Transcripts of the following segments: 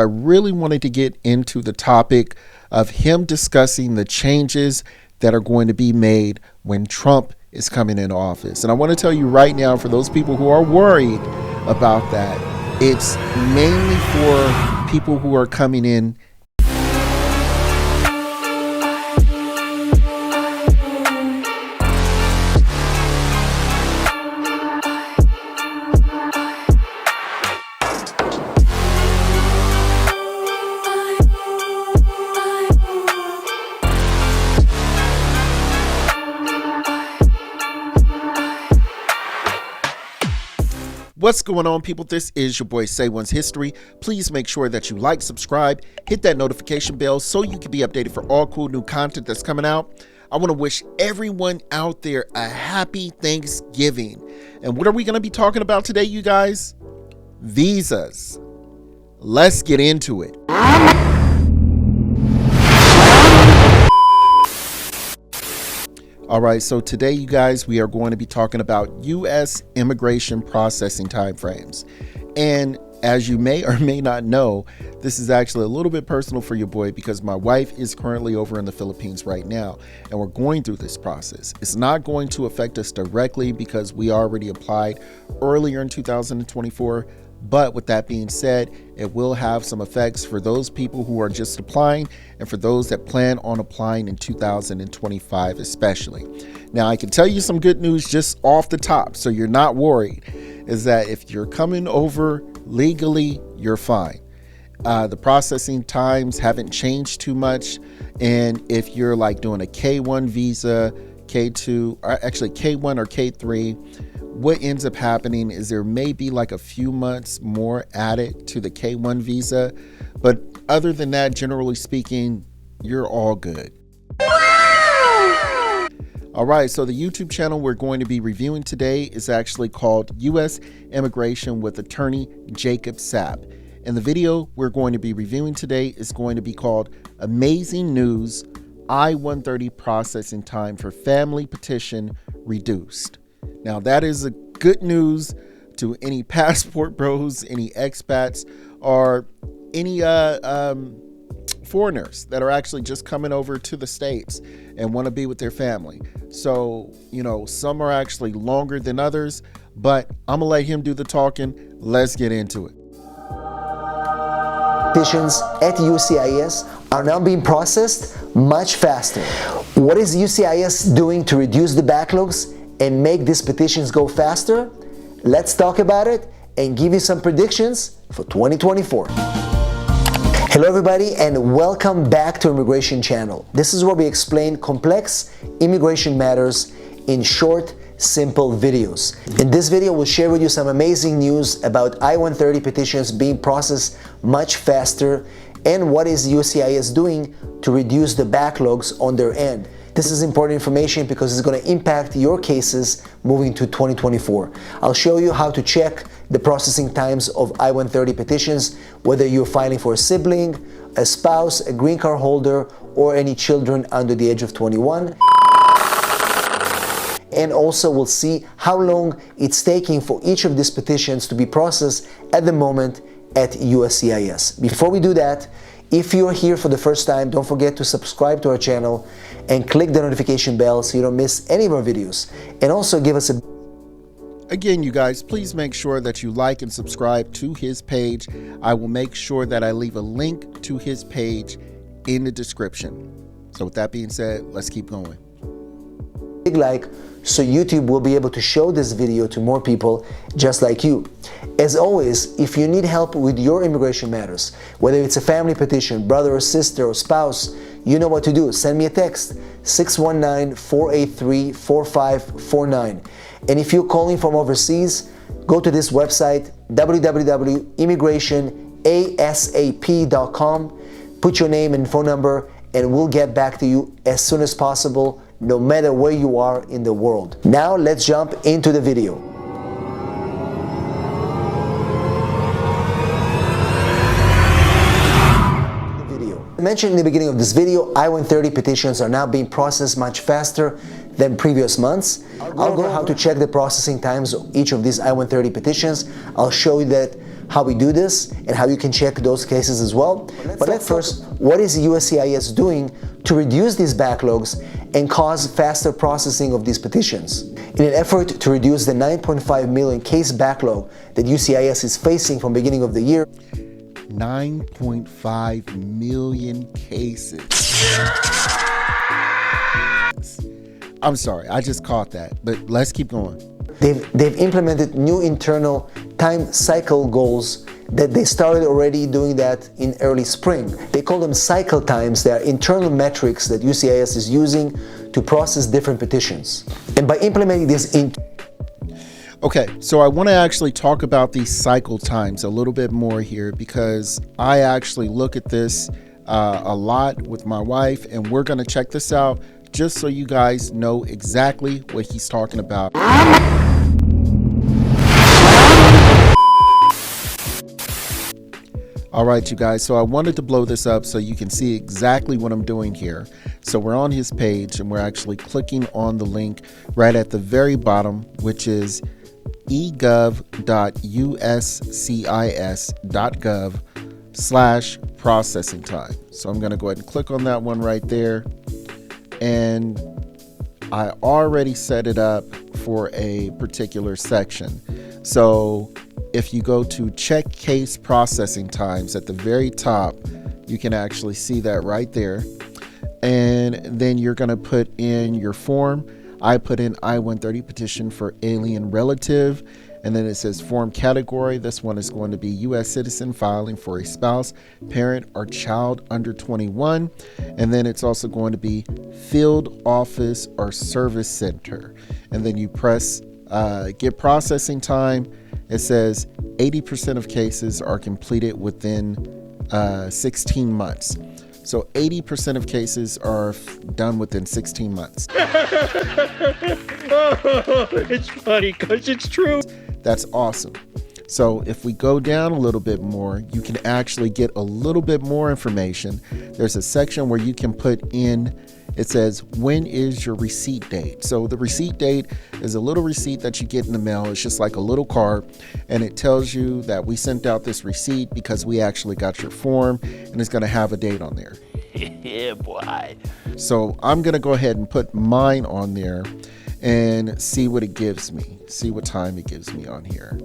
I really wanted to get into the topic of him discussing the changes that are going to be made when Trump is coming into office. And I want to tell you right now, for those people who are worried about that, it's mainly for people who are coming in What's going on, people? This is your boy Say One's History. Please make sure that you like, subscribe, hit that notification bell so you can be updated for all cool new content that's coming out. I want to wish everyone out there a happy Thanksgiving. And what are we going to be talking about today, you guys? Visas. Let's get into it. All right, so today, you guys, we are going to be talking about U.S. immigration processing timeframes. And as you may or may not know, this is actually a little bit personal for your boy because my wife is currently over in the Philippines right now, and we're going through this process. It's not going to affect us directly because we already applied earlier in 2024. But with that being said, it will have some effects for those people who are just applying and for those that plan on applying in 2025 especially. Now, I can tell you some good news just off the top, so you're not worried, is that if you're coming over legally, you're fine. The processing times haven't changed too much. And if you're like doing a K1 visa, K2, or actually K1 or K3, what ends up happening is there may be like a few months more added to the K1 visa. But other than that, generally speaking, you're all good. All right, so the YouTube channel we're going to be reviewing today is actually called U.S. Immigration with Attorney Jacob Sapp. And the video we're going to be reviewing today is going to be called Amazing News, I-130 Processing Time for Family Petition Reduced. Now, that is a good news to any passport bros, any expats, or any foreigners that are actually just coming over to the States and want to be with their family. So, you know, some are actually longer than others, but I'm going to let him do the talking. Let's get into it. Petitions at USCIS are now being processed much faster. What is USCIS doing to reduce the backlogs and make these petitions go faster? Let's talk about it and give you some predictions for 2024. Hello everybody, and welcome back to Immigration Channel. This is where we explain complex immigration matters in short, simple videos. In this video, we'll share with you some amazing news about I-130 petitions being processed much faster and what is USCIS doing to reduce the backlogs on their end. This is important information because it's going to impact your cases moving to 2024. I'll show you how to check the processing times of I-130 petitions, whether you're filing for a sibling, a spouse, a green card holder, or any children under the age of 21. And also we'll see how long it's taking for each of these petitions to be processed at the moment at USCIS. Before we do that, if you're here for the first time, don't forget to subscribe to our channel and click the notification bell so you don't miss any of our videos. And also give us a... Again, you guys, please make sure that you like and subscribe to his page. I will make sure that I leave a link to his page in the description. So with that being said, let's keep going. Big like so YouTube will be able to show this video to more people just like you. As always, if you need help with your immigration matters, whether it's a family petition, brother or sister or spouse, you know what to do. Send me a text, 619-483-4549. And if you're calling from overseas, go to this website, www.immigrationasap.com, put your name and phone number, and we'll get back to you as soon as possible, no matter where you are in the world. Now let's jump into the video. I mentioned in the beginning of this video, I-130 petitions are now being processed much faster than previous months. I'll go over how to check the processing times of each of these I-130 petitions. I'll show you that how we do this and how you can check those cases as well. But let's first, what is USCIS doing to reduce these backlogs and cause faster processing of these petitions? In an effort to reduce the 9.5 million case backlog that USCIS is facing from beginning of the year. 9.5 million cases. I'm sorry, I just caught that, but let's keep going. They've implemented new internal time cycle goals that they started already doing that in early spring. They call them cycle times. They are internal metrics that USCIS is using to process different petitions. And by implementing this Okay, so I want to actually talk about these cycle times a little bit more here, because I actually look at this a lot with my wife, and we're going to check this out just so you guys know exactly what he's talking about. All right, you guys, so I wanted to blow this up so you can see exactly what I'm doing here. So we're on his page, and we're actually clicking on the link right at the very bottom, which is egov.uscis.gov/processing time. So I'm going to go ahead and click on that one right there. And I already set it up for a particular section. So if you go to check case processing times at the very top, you can actually see that right there. And then you're going to put in your form. I put in I-130 petition for alien relative, and then it says form category. This one is going to be U.S. citizen filing for a spouse, parent, or child under 21. And then it's also going to be field office or service center. And then you press get processing time. It says 80% of cases are completed within 16 months. So 80% of cases are done within 16 months. It's funny because it's true. That's awesome. So if we go down a little bit more, you can actually get a little bit more information. There's a section where you can put in, it says, when is your receipt date? So the receipt date is a little receipt that you get in the mail. It's just like a little card, and it tells you that we sent out this receipt because we actually got your form, and it's going to have a date on there. Yeah, boy. So I'm going to go ahead and put mine on there and see what it gives me. See what time it gives me on here.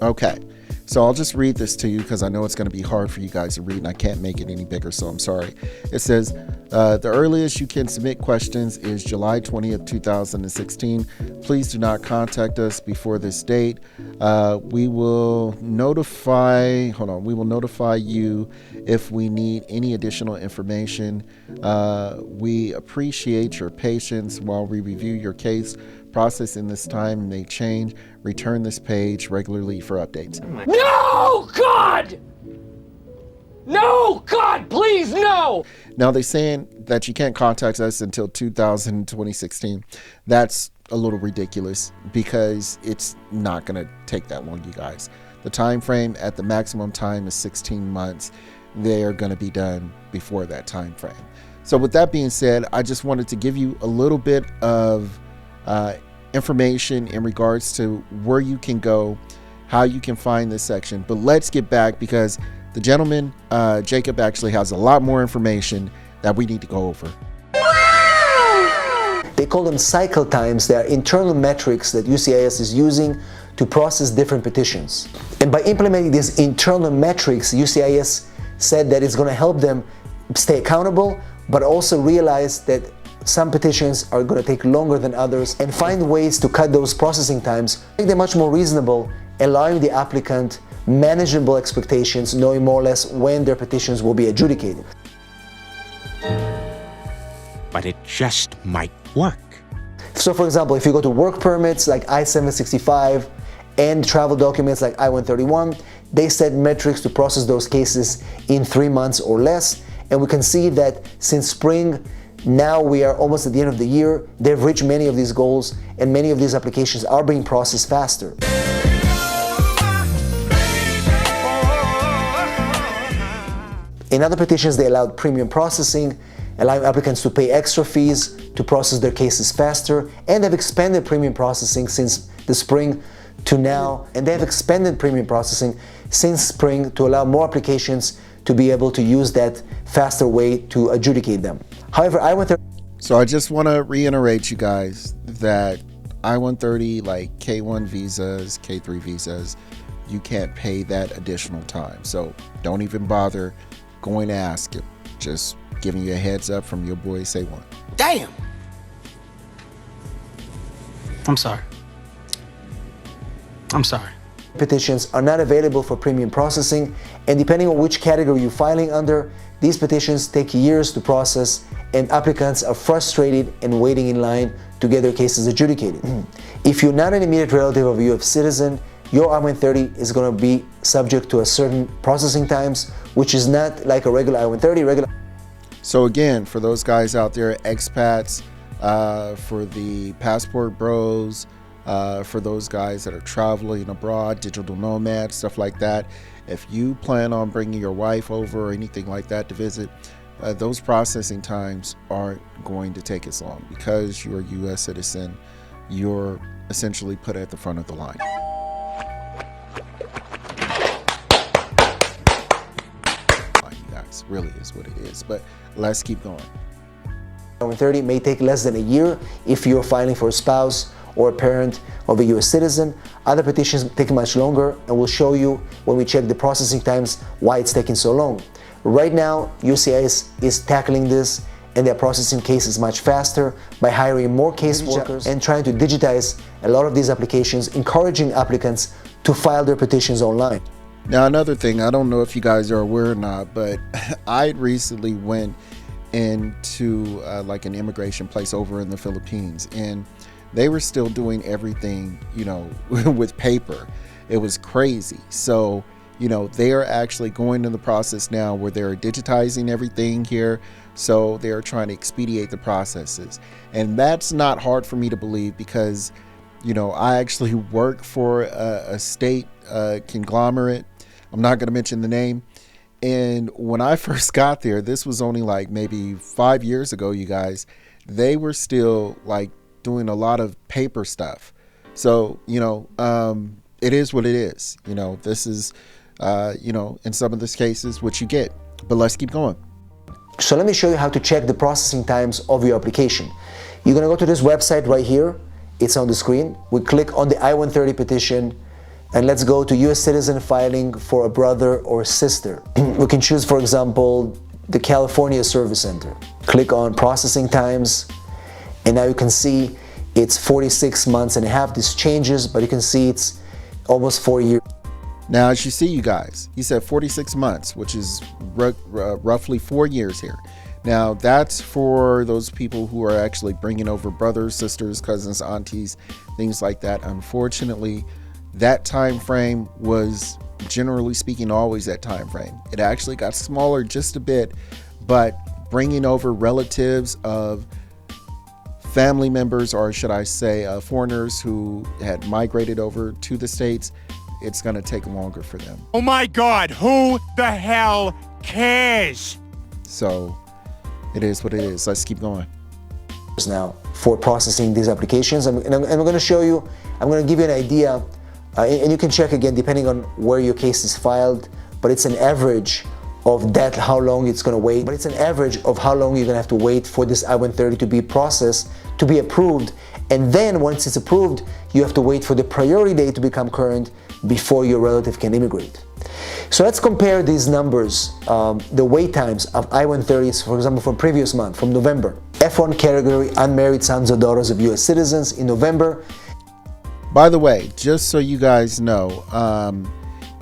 Okay. So I'll just read this to you because I know it's going to be hard for you guys to read, and I can't make it any bigger, so I'm sorry. It says, the earliest you can submit questions is July 20th, 2016. Please do not contact us before this date. We will notify you if we need any additional information. We appreciate your patience while we review your case. Process in this time may change. Return this page regularly for updates. No, God! No, God, please, no! Now they're saying that you can't contact us until 2016. That's a little ridiculous because it's not going to take that long, you guys. The time frame at the maximum time is 16 months. They are going to be done before that time frame. So with that being said, I just wanted to give you a little bit of information in regards to where you can go, how you can find this section. But let's get back, because the gentleman, Jacob, actually has a lot more information that we need to go over. They call them cycle times. They are internal metrics that USCIS is using to process different petitions. And by implementing these internal metrics, USCIS said that it's going to help them stay accountable, but also realize that some petitions are going to take longer than others, and find ways to cut those processing times, make them much more reasonable, allowing the applicant manageable expectations, knowing more or less when their petitions will be adjudicated. But it just might work. So for example, if you go to work permits like I-765 and travel documents like I-131, they set metrics to process those cases in 3 months or less. And we can see that since spring, now we are almost at the end of the year, they've reached many of these goals, and many of these applications are being processed faster. In other petitions, they allowed premium processing, allowing applicants to pay extra fees to process their cases faster, and they've expanded premium processing since the spring to now, and they have expanded premium processing since spring to allow more applications to be able to use that faster way to adjudicate them. However, I-130. So I just want to reiterate, you guys, that I-130, like K1 visas, K3 visas, you can't pay that additional time. So don't even bother going to ask him. Just giving you a heads up from your boy, Say One. Damn! I'm sorry. I'm sorry. Petitions are not available for premium processing, and depending on which category you're filing under, these petitions take years to process, and applicants are frustrated and waiting in line to get their cases adjudicated. If you're not an immediate relative of a U.S. citizen, your I-130 is going to be subject to a certain processing times, which is not like a regular I-130. So again, for those guys out there, expats, for the passport bros, for those guys that are traveling abroad, digital nomads, stuff like that, if you plan on bringing your wife over or anything like that to visit, those processing times aren't going to take as long because you're a U.S. citizen. You're essentially put at the front of the line. You guys, really is what it is. But let's keep going. I-130 may take less than a year if you're filing for a spouse or a parent of a U.S. citizen. Other petitions take much longer, and we'll show you when we check the processing times why it's taking so long. Right now, USCIS is tackling this, and they're processing cases much faster by hiring more caseworkers and trying to digitize a lot of these applications, encouraging applicants to file their petitions online. Now, another thing, I don't know if you guys are aware or not, but I recently went into like an immigration place over in the Philippines, and they were still doing everything, you know, with paper. It was crazy. So, you know, they are actually going in the process now where they're digitizing everything here. So they're trying to expedite the processes. And that's not hard for me to believe because, you know, I actually work for a state conglomerate. I'm not going to mention the name. And when I first got there, this was only like maybe 5 years ago, you guys, they were still like doing a lot of paper stuff. So, you know, it is what it is. You know, this is, you know, in some of these cases, what you get. But let's keep going. So let me show you how to check the processing times of your application. You're going to go to this website right here. It's on the screen. We click on the I-130 petition, and let's go to U.S. citizen filing for a brother or sister. We can choose, for example, the California Service Center. Click on processing times, and now you can see it's 46 months and a half. This changes, but you can see it's almost 4 years. Now, as you see, you guys, he said 46 months, which is roughly 4 years here. Now, that's for those people who are actually bringing over brothers, sisters, cousins, aunties, things like that. Unfortunately, that time frame was, generally speaking, always that time frame. It actually got smaller just a bit, but bringing over relatives of family members, or should I say foreigners who had migrated over to the States, it's going to take longer for them. Oh my God, who the hell cares? So it is what it is. Let's keep going. Now for processing these applications, and I'm going to show you, I'm going to give you an idea, and you can check again depending on where your case is filed, but it's an average of that, how long it's going to wait. But it's an average of how long you're going to have to wait for this I-130 to be processed, to be approved, and then once it's approved, you have to wait for the priority date to become current before your relative can immigrate. So let's compare these numbers, the wait times of I-130s, for example, from previous month, from November. F1 category, unmarried sons or daughters of U.S. citizens in November. By the way, just so you guys know,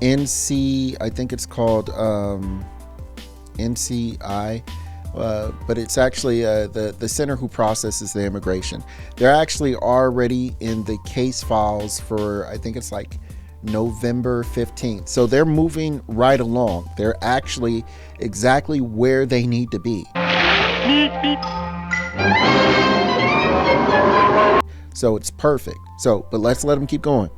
NC, I think it's called NCI, but it's actually the center who processes the immigration. They're actually already in the case files for, I think it's like November 15th. So they're moving right along. They're actually exactly where they need to be. So it's perfect. So, but let's let them keep going.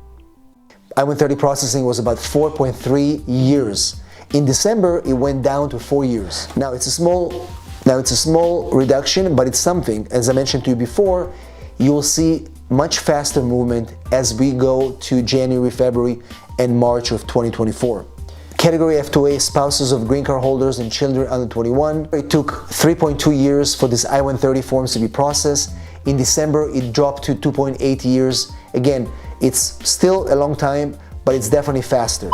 I-130 processing was about 4.3 years. In December, it went down to 4 years. Now it's a small reduction, but it's something. As I mentioned to you before, you will see much faster movement as we go to January, February, and March of 2024. Category F2A, spouses of green card holders and children under 21. It took 3.2 years for this I-130 forms to be processed. In December, it dropped to 2.8 years. Again, it's still a long time, but it's definitely faster.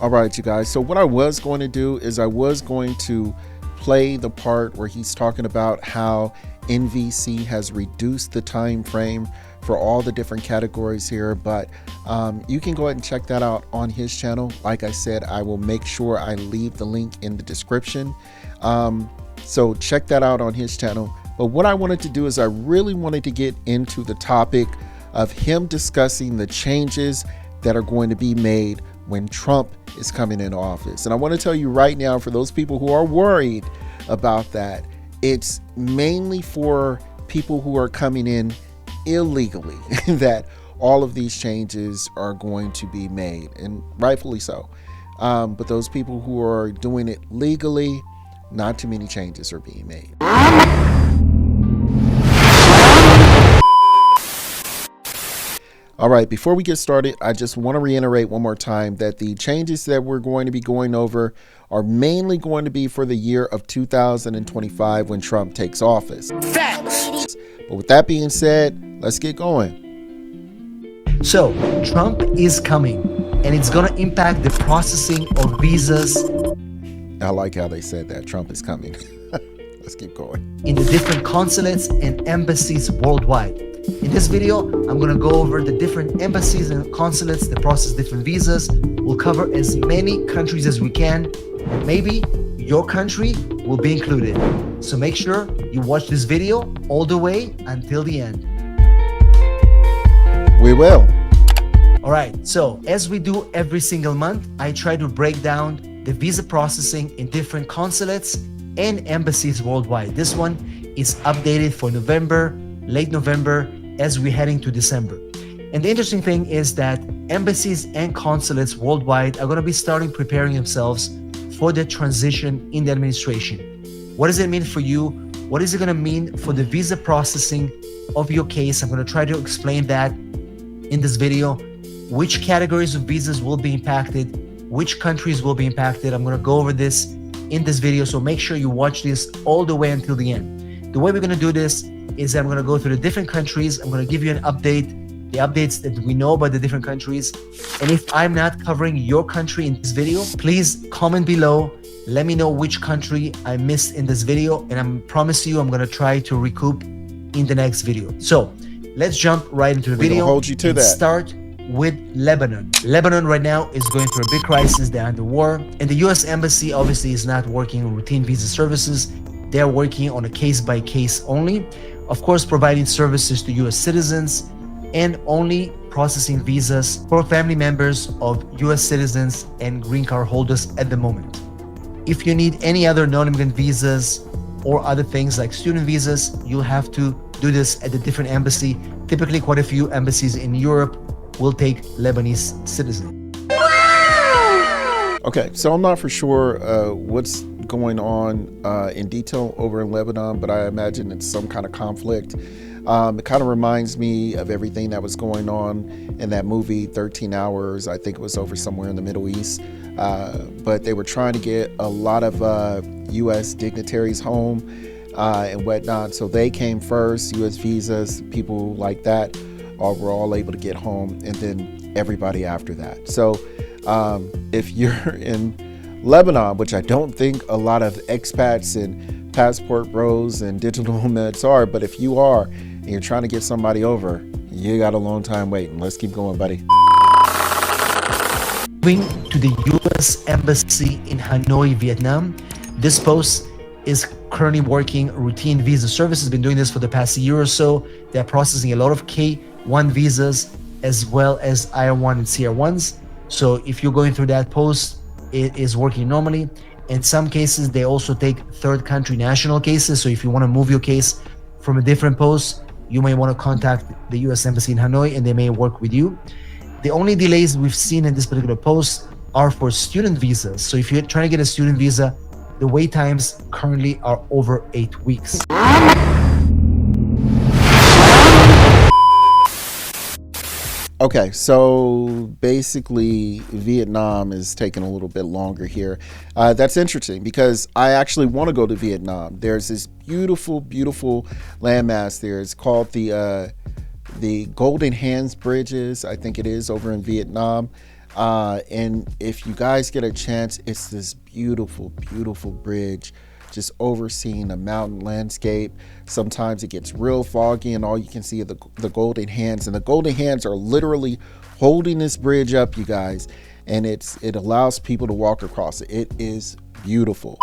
All right, you guys. So what I was going to do is I was going to play the part where he's talking about how NVC has reduced the time frame for all the different categories here, but you can go ahead and check that out on his channel. Like I said, I will make sure I leave the link in the description. So check that out on his channel. But what I wanted to do is I really wanted to get into the topic of him discussing the changes that are going to be made when Trump is coming into office. And I want to tell you right now, for those people who are worried about that, it's mainly for people who are coming in illegally that all of these changes are going to be made, and rightfully so. But those people who are doing it legally, not too many changes are being made. All right, before we get started, I just want to reiterate one more time that the changes that we're going to be going over are mainly going to be for the year of 2025 when Trump takes office. Facts. But with that being said, let's get going. So, Trump is coming, and it's going to impact the processing of visas. I like how they said that. Trump is coming. Let's keep going. In the different consulates and embassies worldwide. In this video, I'm going to go over the different embassies and consulates that process different visas. We'll cover as many countries as we can, and maybe your country will be included. So make sure you watch this video all the way until the end. We will. All right, so as we do every single month, I try to break down the visa processing in different consulates and embassies worldwide. This one is updated for November, late November, as we're heading to December. And the interesting thing is that embassies and consulates worldwide are going to be starting preparing themselves for the transition in the administration. What does it mean for you? What is it going to mean for the visa processing of your case? I'm going to try to explain that in this video. Which categories of visas will be impacted? Which countries will be impacted? I'm going to go over this in this video, so make sure you watch this all the way until the end. The way we're going to do this is I'm going to go through the different countries. I'm going to give you an update, the updates that we know about the different countries. And if I'm not covering your country in this video, please comment below. Let me know which country I missed in this video, and I promise you I'm going to try to recoup in the next video. So let's jump right into the video. Hold you to and that. Start with Lebanon. Lebanon right now is going through a big crisis. They're under war, and the U.S. Embassy obviously is not working on routine visa services. They're working on a case-by-case only, of course providing services to U.S. citizens and only processing visas for family members of U.S. citizens and green card holders at the moment. If you need any other non-immigrant visas or other things like student visas, you'll have to do this at a different embassy. Typically, quite a few embassies in Europe will take Lebanese citizens. Okay, so I'm not for sure what's going on in detail over in Lebanon, but I imagine it's some kind of conflict. It kind of reminds me of everything that was going on in that movie 13 Hours. I think it was over somewhere in the Middle East. But they were trying to get a lot of U.S. dignitaries home and whatnot. So they came first, U.S. visas, people like that were all able to get home, and then everybody after that. So if you're in Lebanon, which I don't think a lot of expats and passport bros and digital nomads are, but if you are and you're trying to get somebody over, you got a long time waiting. Let's keep going, buddy. Moving to the U.S. Embassy in Hanoi, Vietnam. This post is currently working routine visa services, been doing this for the past year or so. They're processing a lot of K1 visas as well as IR1 and CR1s. So if you're going through that post, it is working normally. In some cases, they also take third country national cases. So if you want to move your case from a different post, you may want to contact the U.S. Embassy in Hanoi and they may work with you. The only delays we've seen in this particular post are for student visas. So if you're trying to get a student visa, the wait times currently are over 8 weeks. Okay, so basically Vietnam is taking a little bit longer here. That's interesting because I actually want to go to Vietnam. There's this beautiful, beautiful landmass there. It's called the Golden Hands Bridges, I think it is, over in Vietnam. And if you guys get a chance, it's this beautiful, beautiful bridge just overseeing a mountain landscape. Sometimes it gets real foggy and all you can see are the golden hands, and the golden hands are literally holding this bridge up, you guys, and it allows people to walk across it. It is beautiful.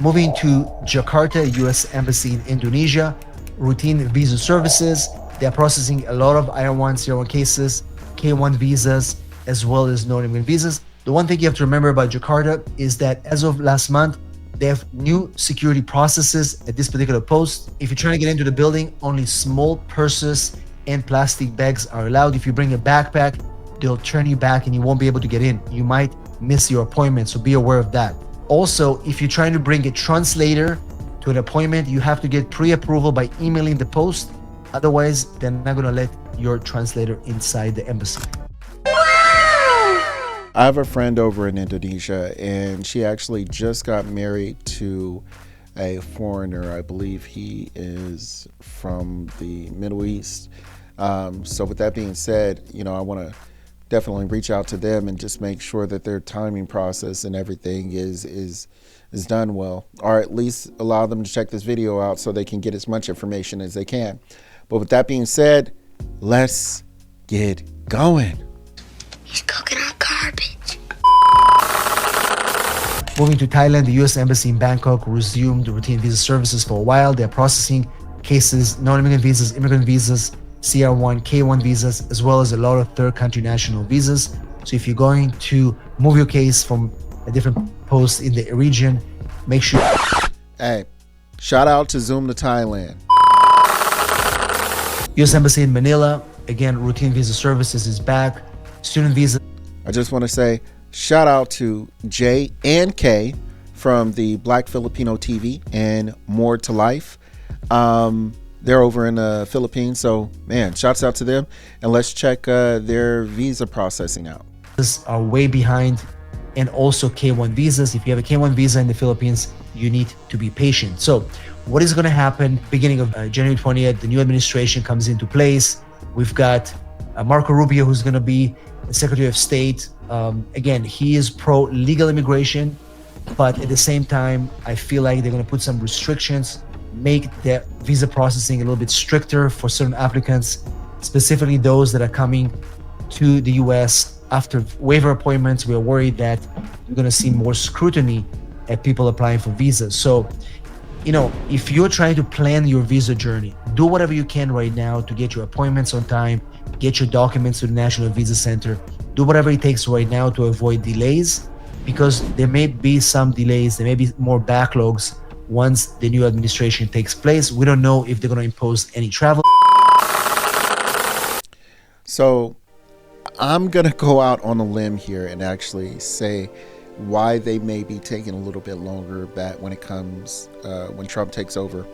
Moving to Jakarta, U.S. Embassy in Indonesia, routine visa services. They're processing a lot of I-1, C-1 cases, K-1 visas, as well as non-immigrant visas. The one thing you have to remember about Jakarta is that as of last month, they have new security processes at this particular post. If you're trying to get into the building, only small purses and plastic bags are allowed. If you bring a backpack, they'll turn you back and you won't be able to get in. You might miss your appointment, so be aware of that. Also, if you're trying to bring a translator to an appointment, you have to get pre-approval by emailing the post. Otherwise, they're not gonna let your translator inside the embassy. I have a friend over in Indonesia, and she actually just got married to a foreigner. I believe he is from the Middle East. So with that being said, you know, I want to definitely reach out to them and just make sure that their timing process and everything is done well, or at least allow them to check this video out so they can get as much information as they can. But with that being said, let's get going. He's cooking up garbage. Moving to Thailand, the U.S. Embassy in Bangkok resumed routine visa services for a while. They're processing cases, non-immigrant visas, immigrant visas, CR1, K1 visas, as well as a lot of third country national visas. So if you're going to move your case from a different post in the region, make sure. Hey, shout out to Zoom to Thailand. U.S. Embassy in Manila, again, routine visa services is back. Student visa. I just want to say shout out to J and K from the Black Filipino TV and More to Life. They're over in the Philippines, so man, shouts out to them, and let's check their visa processing out. Are way behind, and also K1 visas. If you have a K1 visa in the Philippines, you need to be patient. So what is going to happen beginning of January 20th, the new administration comes into place. We've got Marco Rubio, who's going to be the Secretary of State. Again, he is pro legal immigration, but at the same time, I feel like they're going to put some restrictions, make the visa processing a little bit stricter for certain applicants, specifically those that are coming to the US after waiver appointments. We're worried that we're going to see more scrutiny at people applying for visas. So, you know, if you're trying to plan your visa journey, do whatever you can right now to get your appointments on time, get your documents to the National Visa Center, do whatever it takes right now to avoid delays, because there may be some delays, there may be more backlogs once the new administration takes place. We don't know if they're going to impose any travel. So I'm going to go out on a limb here and actually say why they may be taking a little bit longer back when it comes, when Trump takes over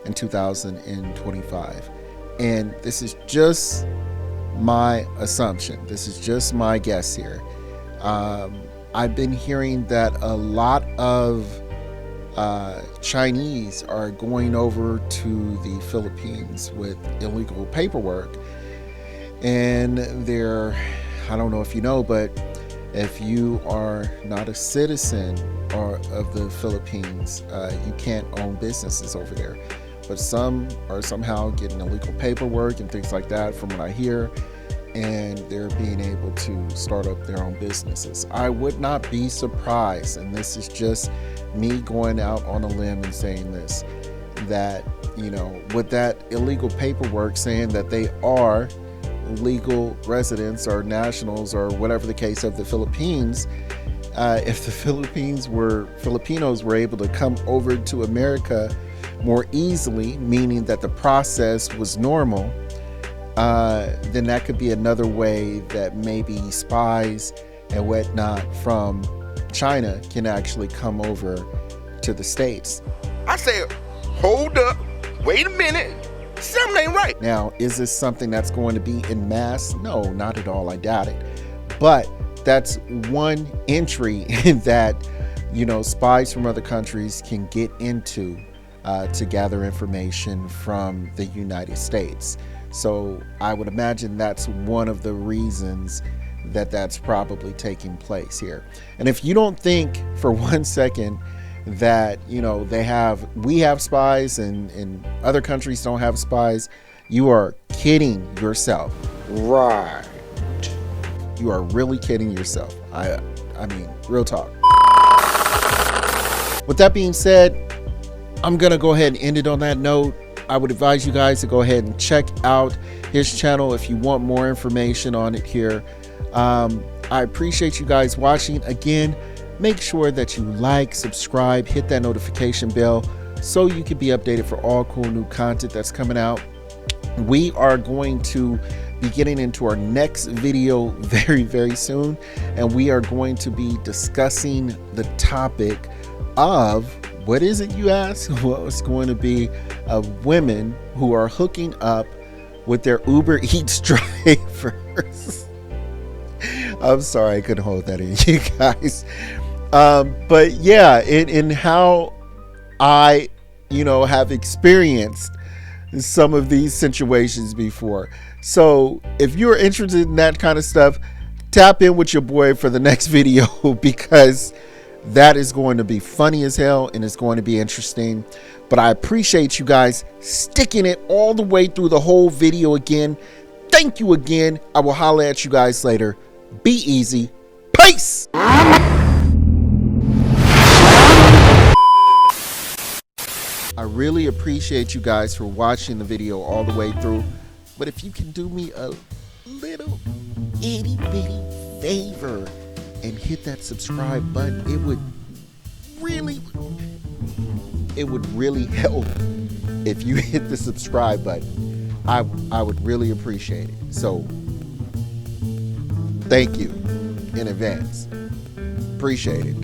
in 2025. And this is just my assumption. This is just my guess here. I've been hearing that a lot of Chinese are going over to the Philippines with illegal paperwork. And I don't know if you know, but if you are not a citizen of the Philippines, you can't own businesses over there. But some are somehow getting illegal paperwork and things like that from what I hear, and they're being able to start up their own businesses. I would not be surprised, and this is just me going out on a limb and saying this, that, you know, with that illegal paperwork saying that they are legal residents or nationals or whatever the case of the Philippines, if the Filipinos were able to come over to America more easily, meaning that the process was normal, then that could be another way that maybe spies and whatnot from China can actually come over to the States. I said, hold up, wait a minute. Something ain't right. Now, is this something that's going to be en masse? No, not at all. I doubt it. But that's one entry that, you know, spies from other countries can get into to gather information from the United States. So I would imagine that's one of the reasons that that's probably taking place here. And if you don't think for one second that, you know, we have spies and other countries don't have spies, you are kidding yourself. Right. You are really kidding yourself. I mean, real talk. With that being said, I'm gonna go ahead and end it on that note. I would advise you guys to go ahead and check out his channel if you want more information on it here. I appreciate you guys watching. Again, make sure that you like, subscribe, hit that notification bell so you can be updated for all cool new content that's coming out. We are going to be getting into our next video very, very soon, and we are going to be discussing the topic of, what is it, you ask? Well, it's going to be of women who are hooking up with their Uber Eats drivers. I'm sorry, I couldn't hold that in, you guys. But yeah, in how I, you know, have experienced some of these situations before. So if you're interested in that kind of stuff, tap in with your boy for the next video, because that is going to be funny as hell and it's going to be interesting. But I appreciate you guys sticking it all the way through the whole video again. Thank you again. I will holler at you guys later. Be easy. Peace. I really appreciate you guys for watching the video all the way through. But if you can do me a little itty bitty favor and hit that subscribe button, it would really help if you hit the subscribe button. I would really appreciate it. So thank you in advance. Appreciate it.